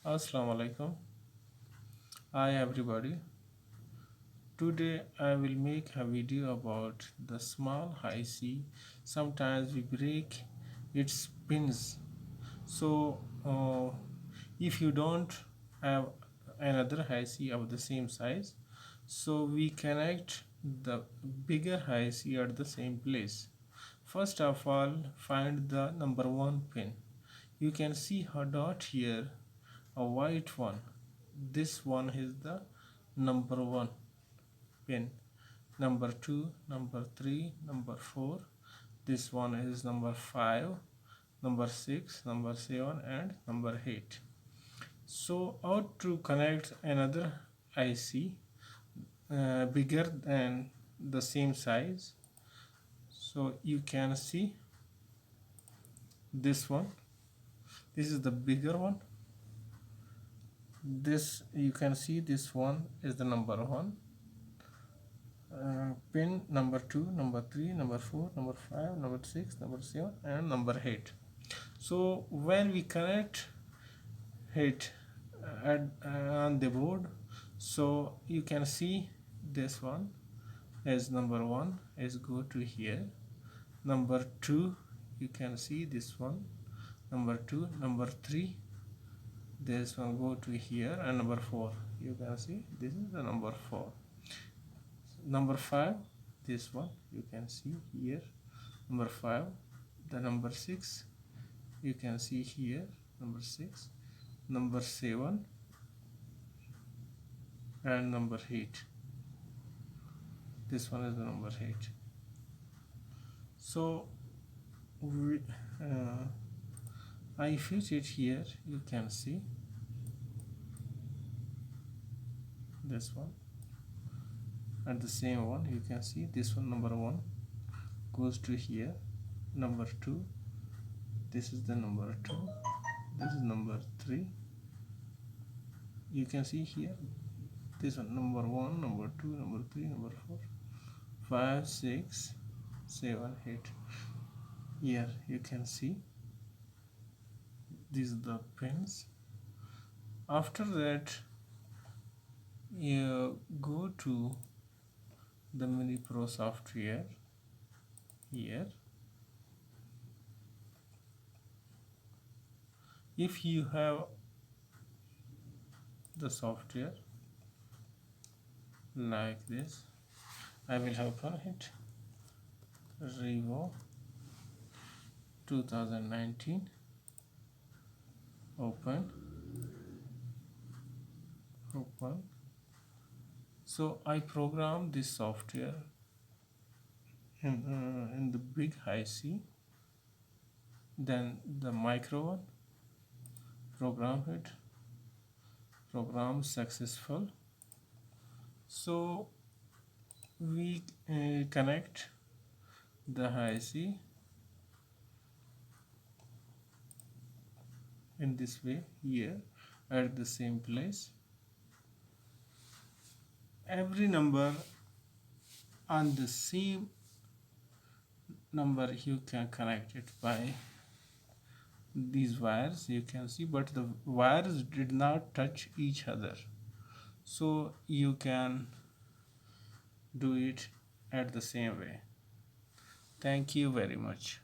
Assalamu alaikum. Hi everybody. Today I will make a video about the small IC. Sometimes we break its pins. So if you don't have another IC of the same size, so we connect the bigger IC at the same place. First of all, find the number 1 pin. You can see a dot here, a white one. This one is the number 1 pin. Number 2, number 3, number 4. This one is number 5, number 6, number 7 and number 8. So how to connect another IC bigger than the same size? So you can see this one. This is the bigger one. This you can see this one is the number 1 pin, number 2, number 3, number 4, number 5, number 6, number 7 and number 8. So when we connect it on the board, so you can see this one as number 1 is go to here, number 2 you can see this one, number 2, number 3 this one go to here, and number 4 you can see this is the number 4. Number 5, this one you can see here, number 5. The number 6 you can see here, number 6, number 7 and number 8. This one is the number 8. So I fit it here, you can see this one, and the same one you can see this one, number 1 goes to here, number 2, this is the number 2, this is number 3, you can see here this one, number 1, number 2, number 3, number 4, 5, 6, 7, 8. Here you can see these are the pins. After that you go to the Mini Pro software here. If you have the software like this, I will open it, Revo 2019, open. So I program this software in the big IC, then the micro one, program it, program successful. So we connect the IC in this way here at the same place. Every number on the same number you can connect it by these wires, you can see, but the wires did not touch each other, so you can do it at the same way. Thank you very much.